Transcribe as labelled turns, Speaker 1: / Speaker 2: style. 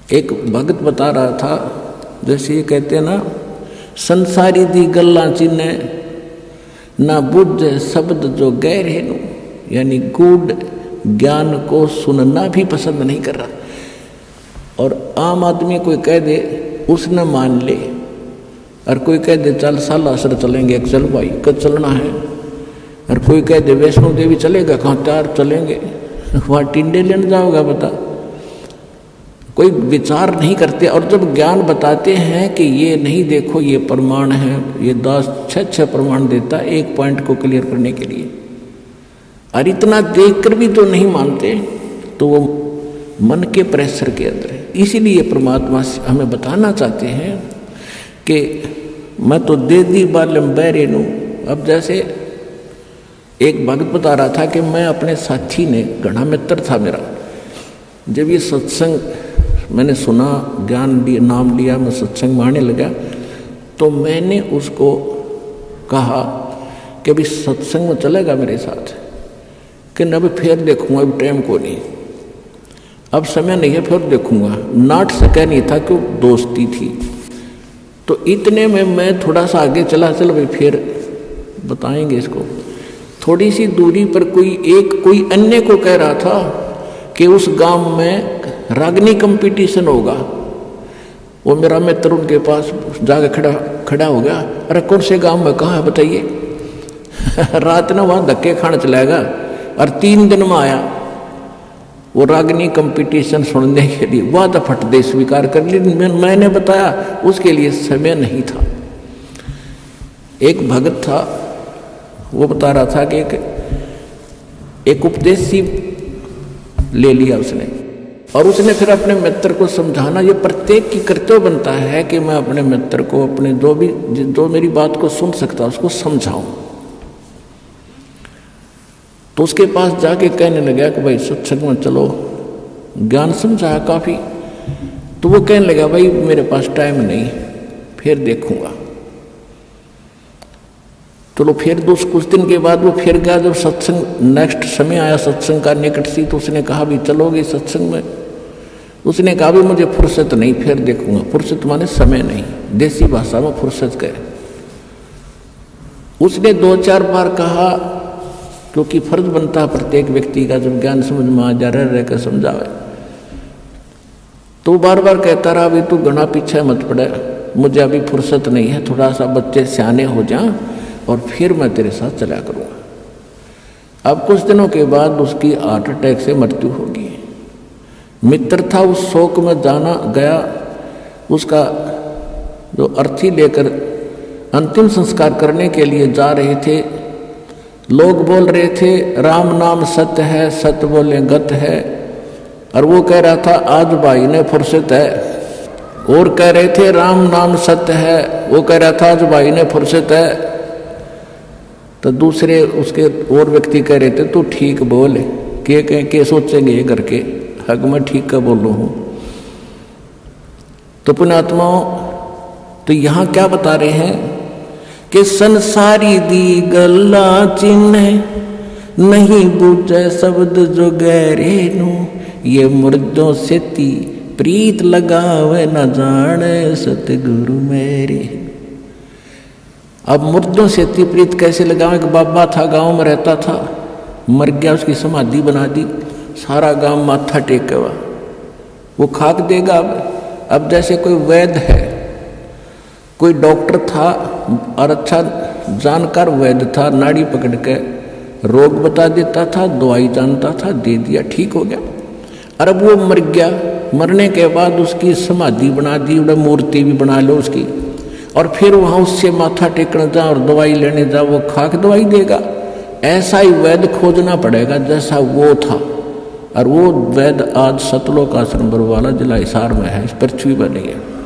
Speaker 1: एक भगत बता रहा था, जैसे ये कहते हैं ना, संसारी दी गल्ला चिन्ह ना बुझ शब्द जो गहरे नु, यानी गूढ़ ज्ञान को सुनना भी पसंद नहीं कर रहा। और आम आदमी कोई कह दे उसने मान ले, और कोई कह दे चल सालासर चलेंगे, चल भाई कब चलना है, और कोई कह दे वैष्णो देवी चलेगा, कहाँ त्यार चलेंगे, वहाँ टिंडे लेने जाओगा बता। कोई विचार नहीं करते। और जब ज्ञान बताते हैं कि ये नहीं देखो ये प्रमाण है, ये 10 प्रमाण देता एक पॉइंट को क्लियर करने के लिए, और इतना देखकर भी तो नहीं मानते, तो वो मन के प्रेशर के अंदर है। इसीलिए परमात्मा हमें बताना चाहते हैं कि मैं तो दे दी बालम बैरे नू। अब जैसे एक भक्त बता रहा था कि मैं अपने साथी ने, घना मित्र था मेरा, जब ये सत्संग मैंने सुना, ज्ञान लिया, नाम लिया, मैं सत्संग में आने लगा, तो मैंने उसको कहा कि अभी सत्संग में चलेगा मेरे साथ, कि न अभी फिर देखूंगा, अभी टाइम को नहीं, अब समय नहीं है, फिर देखूंगा। नाट सका नहीं था कि दोस्ती थी। तो इतने में मैं थोड़ा सा आगे चला, चल भाई फिर बताएंगे इसको। थोड़ी सी दूरी पर कोई अन्य को कह रहा था कि उस गांव में रागनी कंपटीशन होगा। वो मेरा मित्र उनके पास जाके खड़ा हो गया, अरे कौन से गांव में, कहाँ है बताइए। रात ने वहाँ धक्के खाने चलाएगा, और 3 दिन में आया वो रागनी कंपटीशन सुनने के लिए। वह तो फट दे स्वीकार कर ली, मैंने बताया उसके लिए समय नहीं था। एक भगत था, वो बता रहा था कि एक उपदेश ले लिया उसने, और उसने फिर अपने मित्र को समझाना, ये प्रत्येक की कर्तव्य बनता है कि मैं अपने मित्र को, अपने जो मेरी बात को सुन सकता उसको समझाऊं। तो उसके पास जाके कहने लगा कि भाई सत्संग में चलो, ज्ञान समझाया काफ़ी। तो वो कहने लगा भाई मेरे पास टाइम नहीं, फिर देखूंगा। चलो फिर कुछ दिन के बाद वो फिर गया। जब सत्संग नेक्स्ट समय आया, सत्संग का निकट सी, तो उसने कहा भी चलोगे सत्संग में। उसने कहा भी मुझे फुर्सत नहीं, फिर देखूंगा। फुर्सत माने समय नहीं, देसी भाषा में फुर्सत कहे। उसने 2-4 बार कहा, क्योंकि फर्ज बनता है प्रत्येक व्यक्ति का, जब ज्ञान समझ में आ जा रह कर समझावे, तो बार बार कहता रहा अभी तू घना पीछे मत पड़े, मुझे अभी फुर्सत नहीं है, थोड़ा सा बच्चे सियाने हो जाएं और फिर मैं तेरे साथ चला करूँगा। अब कुछ दिनों के बाद उसकी हार्ट अटैक से मृत्यु होगी। मित्र था, उस शोक में जाना गया, उसका जो अर्थी लेकर अंतिम संस्कार करने के लिए जा रहे थे। लोग बोल रहे थे राम नाम सत्य है, सत्य बोले गत है, और वो कह रहा था आज भाई ने फुर्सत है। और कह रहे थे राम नाम सत्य है, वो कह रहा था आज भाई ने फुर्सत है। तो दूसरे उसके और व्यक्ति कह रहे थे तू ठीक बोल, के सोचेंगे ये करके, हक मैं ठीक का बोल रहा हूँ। तो पुण्यात्माओं, तो यहाँ क्या बता रहे हैं कि संसारी दी गल्ला चिन्ह नहीं बूझे शब्द जो गहरे नु, ये मुर्दों से ती प्रीत लगावे न जाने सतगुरु मेरे। अब मुर्दों से ती प्रीत कैसे लगावे? एक बाबा था, गांव में रहता था, मर गया, उसकी समाधि बना दी, सारा गांव माथा टेका हुआ, वो खाक देगा। अब जैसे कोई वैद्य है, कोई डॉक्टर था और अच्छा जानकार वैद्य था, नाड़ी पकड़ के रोग बता देता था, दवाई जानता था, दे दिया, ठीक हो गया। और अब वो मर गया, मरने के बाद उसकी समाधि बना दी, मूर्ति भी बना लो उसकी, और फिर वहाँ उससे माथा टेकने जा और दवाई लेने जा, वो खाक दवाई देगा। ऐसा ही वैद्य खोजना पड़ेगा जैसा वो था। और वो वैद्य आज सतलोक आश्रम बरवाला जिला हिसार में है, इस पृथ्वी पर नहीं है।